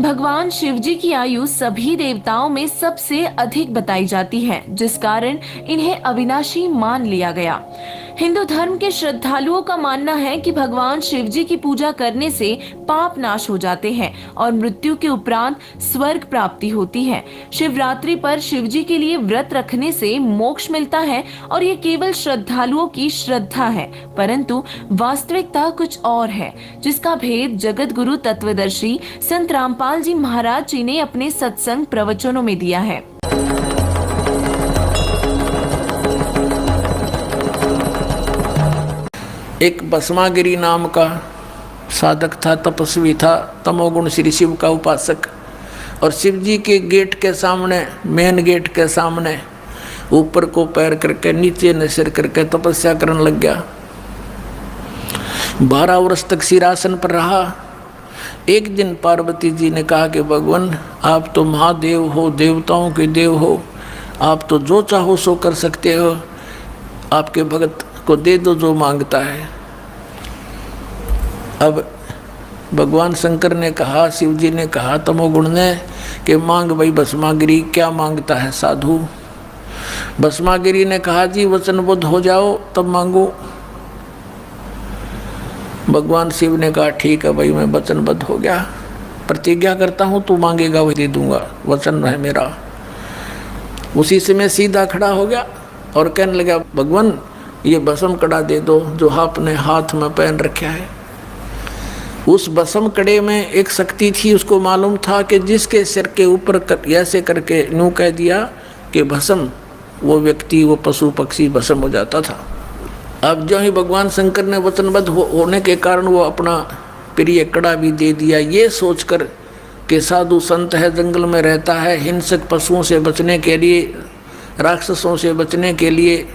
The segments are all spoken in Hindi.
भगवान शिव जी की आयु सभी देवताओं में सबसे अधिक बताई जाती है, जिस कारण इन्हें अविनाशी मान लिया गया। हिंदू धर्म के श्रद्धालुओं का मानना है कि भगवान शिव जी की पूजा करने से पाप नाश हो जाते हैं और मृत्यु के उपरांत स्वर्ग प्राप्ति होती है। शिवरात्रि पर शिव जी के लिए व्रत रखने से मोक्ष मिलता है और ये केवल श्रद्धालुओं की श्रद्धा है, परंतु वास्तविकता कुछ और है, जिसका भेद जगत गुरु तत्वदर्शी संत रामपाल जी महाराज जी ने अपने सत्संग प्रवचनों में दिया है। एक भस्मागिरी नाम का साधक था, तपस्वी था, तमोगुण श्री शिव का उपासक। और शिव जी के गेट के सामने, मेन गेट के सामने ऊपर को पैर करके नीचे न सिर करके तपस्या करने लग गया। 12 वर्ष तक सिरासन पर रहा। एक दिन पार्वती जी ने कहा कि भगवान, आप तो महादेव हो, देवताओं के देव हो, आप तो जो चाहो सो कर सकते हो, आपके भगत को दे दो जो मांगता है। अब भगवान शंकर ने कहा, शिव जी ने कहा तमोगुण ने कि मांग भाई भस्मागिरी, क्या मांगता है साधु। भस्मागिरी ने कहा जी वचनबद्ध हो जाओ तब मांगो। भगवान शिव ने कहा ठीक है भाई, मैं वचनबद्ध हो गया, प्रतिज्ञा करता हूँ तू मांगेगा वही दे दूंगा, वचन है मेरा। उसी से मैं सीधा खड़ा हो गया और कहने लगा भगवान ये भस्म कड़ा दे दो जो आपने हाथ में पहन रखा है। उस भस्म कड़े में एक शक्ति थी, उसको मालूम था कि जिसके सिर के ऊपर ऐसे करके यूं कह दिया कि भस्म, वो व्यक्ति, वो पशु पक्षी भस्म हो जाता था। अब जो ही भगवान शंकर ने वचनबद्ध होने के कारण वो अपना प्रिय कड़ा भी दे दिया, ये सोचकर कि साधु संत है, जंगल में रहता है, हिंसक पशुओं से बचने के लिए, राक्षसों से बचने के लिए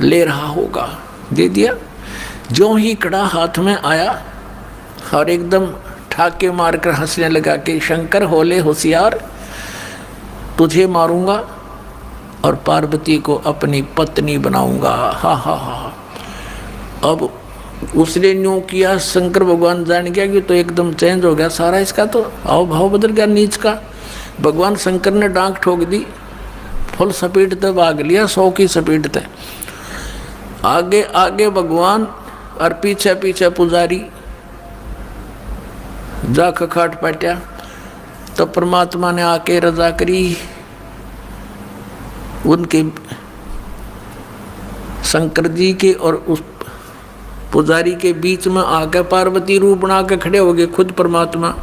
ले रहा होगा, दे दिया। जो ही कड़ा हाथ में आया और एकदम ठाके मारकर हंसने लगा कि शंकर होले होशियार, तुझे मारूंगा और पार्वती को अपनी पत्नी बनाऊंगा। हा हा हा। अब उसने यूँ किया, शंकर भगवान जान गया कि तो एकदम चेंज हो गया सारा, इसका तो हाव भाव बदल गया नीच का। भगवान शंकर ने डांक ठोक दी, फुल स्पीड तक भाग लिया, 100 की स्पीड तक। आगे आगे भगवान और पीछे पीछे पुजारी जा खखाट पाट्या। तो परमात्मा ने आके रजा करी, उनके शंकर जी के और उस पुजारी के बीच में आकर पार्वती रूप बना के खड़े हो गए खुद परमात्मा।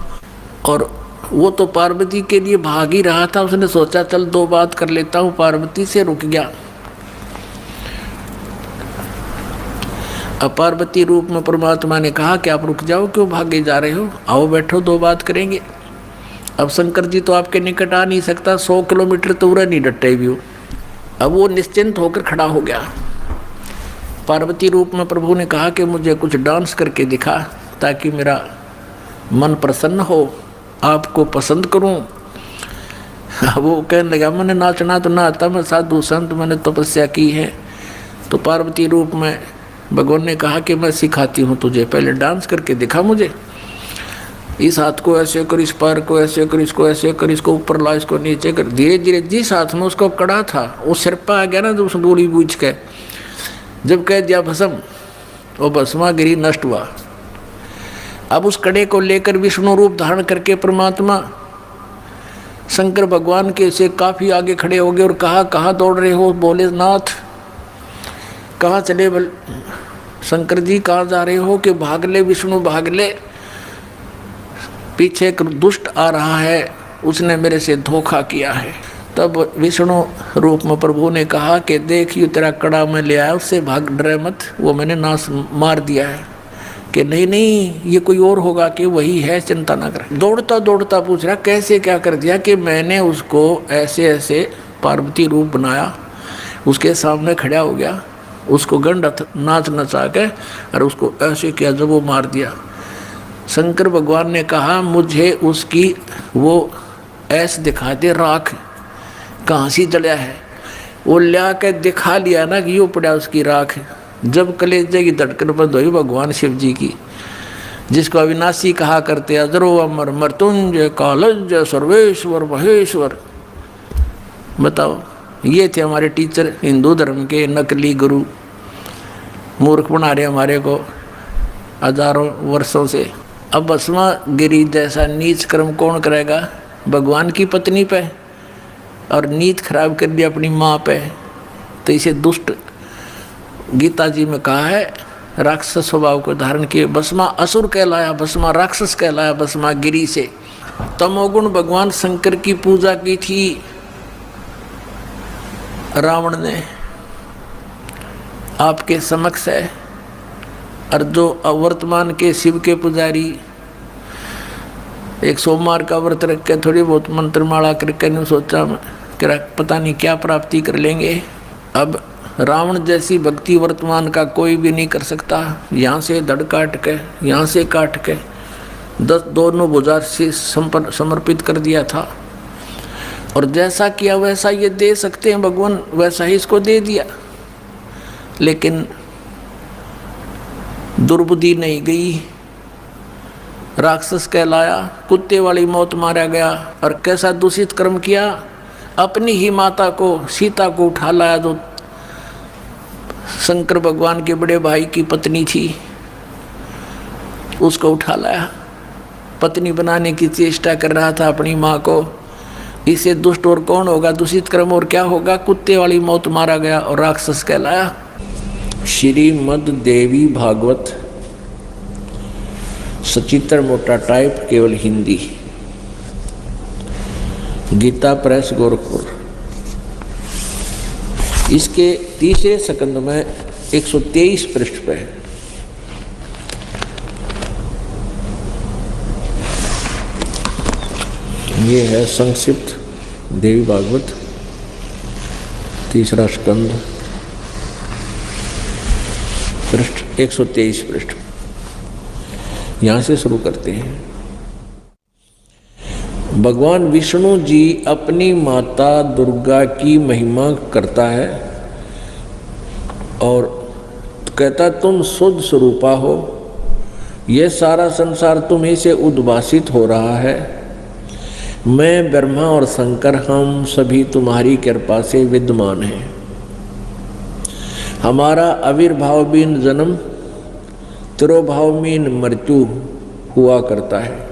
और वो तो पार्वती के लिए भाग ही रहा था, उसने सोचा चल 2 बात कर लेता हूँ, पार्वती से रुक गया। अब पार्वती रूप में परमात्मा ने कहा कि आप रुक जाओ, क्यों भागे जा रहे हो, आओ बैठो 2 बात करेंगे। अब शंकर जी तो आपके निकट आ नहीं सकता, 100 किलोमीटर तो उड़ा नहीं डटे भी हो। अब वो निश्चिंत होकर खड़ा हो गया। पार्वती रूप में प्रभु ने कहा कि मुझे कुछ डांस करके दिखा ताकि मेरा मन प्रसन्न हो, आपको पसंद करूं। वो कहने लगा मैंने नाचना तो ना आता, मैं साधु संत, मैंने तपस्या की है। तो पार्वती रूप में भगवान ने कहा कि मैं सिखाती हूँ तुझे, पहले डांस करके दिखा मुझे। इस हाथ को ऐसे कर, इस पैर को ऐसे कर, इसको ऐसे कर, इसको ऊपर ला, इसको नीचे कर। धीरे धीरे जिस हाथ में उसको कड़ा था वो सिर पर आ गया ना, तो उस गोली बूझ के जब कह दिया भस्म, वो भस्मागिरी नष्ट हुआ। अब उस कड़े को लेकर विष्णु रूप धारण करके परमात्मा शंकर भगवान के से काफ़ी आगे खड़े हो गए और कहा कहाँ दौड़ रहे हो। बोले नाथ कहाँ चले, बल शंकर जी कहाँ जा रहे हो, कि भाग ले विष्णु भाग ले, पीछे एक दुष्ट आ रहा है, उसने मेरे से धोखा किया है। तब विष्णु रूप में प्रभु ने कहा कि देख ये तेरा कड़ा मैं ले आया, उससे भाग, डरे मत, वो मैंने नाश मार दिया है। कि नहीं नहीं ये कोई और होगा, कि वही है, चिंता ना कर। दौड़ता दौड़ता पूछ रहा कैसे क्या कर दिया, कि मैंने उसको ऐसे ऐसे पार्वती रूप बनाया, उसके सामने खड़ा हो गया, उसको गंड नाच नचा के और उसको ऐसे किया जब वो मार दिया। शंकर भगवान ने कहा मुझे उसकी वो ऐसे दिखा दे, राख कहाँ सी जलिया है। वो लिया के दिखा लिया ना कि यूँ पड़ा उसकी राख। जब कलेजे की धड़कन बंद हुई भगवान शिव जी की, जिसको अविनाशी कहा करते, अजरो अमर मृत्युंजय कालज सर्वेश्वर महेश्वर। बताओ, ये थे हमारे टीचर हिंदू धर्म के नकली गुरु, मूर्ख बना रहे हमारे को हजारों वर्षों से। अब भस्मा गिरी जैसा नीच कर्म कौन करेगा? भगवान की पत्नी पे, और नीत खराब कर दिया अपनी माँ पे, तो इसे दुष्ट गीता जी में कहा है राक्षस स्वभाव को धारण किए। भस्मा असुर कहलाया, भस्मा राक्षस कहलाया, भस्मा गिरी से। तमोगुण भगवान शंकर की पूजा की थी रावण ने, आपके समक्ष है। और जो वर्तमान के शिव के पुजारी एक सोमवार का व्रत रख के थोड़ी बहुत मंत्रमाला करके नहीं सोचा कि पता नहीं क्या प्राप्ति कर लेंगे। अब रावण जैसी भक्ति वर्तमान का कोई भी नहीं कर सकता। यहाँ से धड़ काट के, यहाँ से काट के 10 दोनों भुजा से समर्पित कर दिया था, और जैसा किया वैसा ये दे सकते हैं भगवान, वैसा ही इसको दे दिया। लेकिन दुर्बुद्धि नहीं गई, राक्षस कहलाया, कुत्ते वाली मौत मारा गया। और कैसा दूषित कर्म किया, अपनी ही माता को, सीता को उठा लाया, जो शंकर भगवान के बड़े भाई की पत्नी थी, उसको उठा लाया, पत्नी बनाने की चेष्टा कर रहा था अपनी माँ को। इसे दुष्ट और कौन होगा, दूषित कर्म और क्या होगा? कुत्ते वाली मौत मारा गया और राक्षस कहलाया। श्रीमद् देवी भागवत सचित्र मोटा टाइप, केवल हिंदी, गीता प्रेस गोरखपुर। इसके तीसरे स्कंद में 123 पृष्ठ पे ये है संक्षिप्त देवी भागवत तीसरा स्कंद, पृष्ठ 123 पृष्ठ। यहां से शुरू करते हैं। भगवान विष्णु जी अपनी माता दुर्गा की महिमा करता है और कहता तुम शुद्ध स्वरूपा हो, यह सारा संसार तुम्हीं से उद्भासित हो रहा है। मैं ब्रह्मा और शंकर हम सभी तुम्हारी कृपा से विद्यमान हैं। हमारा आविर्भाव बिन जन्म, तिरोभाव बिन मृत्यु हुआ करता है।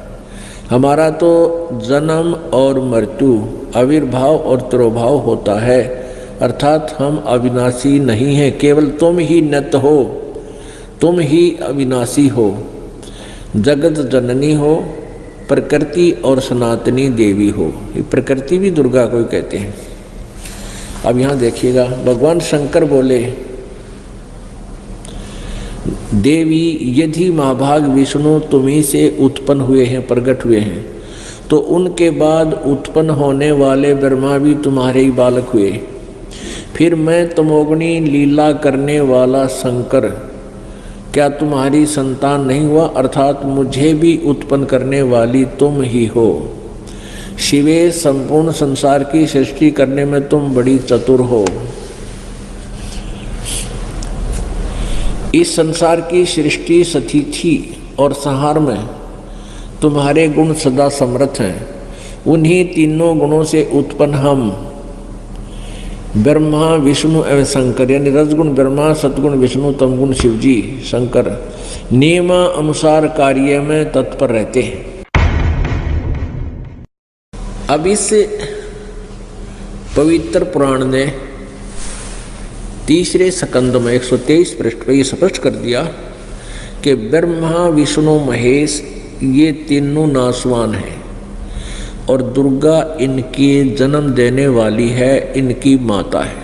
हमारा तो जन्म और मृत्यु, आविर्भाव और तिरोभाव होता है, अर्थात हम अविनाशी नहीं हैं। केवल तुम ही नित्य हो, तुम ही अविनाशी हो, जगत जननी हो, प्रकृति और सनातनी देवी हो। ये प्रकृति भी दुर्गा को ही कहते हैं। अब यहाँ देखिएगा, भगवान शंकर बोले देवी यदि महाभाग विष्णु तुम्हीं से उत्पन्न हुए हैं, प्रकट हुए हैं, तो उनके बाद उत्पन्न होने वाले ब्रह्मा भी तुम्हारे ही बालक हुए। फिर मैं तमोगुणी लीला करने वाला शंकर क्या तुम्हारी संतान नहीं हुआ? अर्थात मुझे भी उत्पन्न करने वाली तुम ही हो। शिवे संपूर्ण संसार की सृष्टि करने में तुम बड़ी चतुर हो। इस संसार की सृष्टि स्थिति और संहार में तुम्हारे गुण सदा समर्थ हैं। उन्हीं तीनों गुणों से उत्पन्न हम ब्रह्मा विष्णु एवं शंकर, यानी रजगुण ब्रह्मा, सतगुण विष्णु, तमगुण शिवजी शंकर नियम अनुसार कार्य में तत्पर रहते हैं। अब इस पवित्र पुराण ने तीसरे स्कंद में 123 पृष्ठ पर यह स्पष्ट कर दिया कि ब्रह्मा विष्णु महेश ये तीनों नासवान हैं और दुर्गा इनके जन्म देने वाली है, इनकी माता है।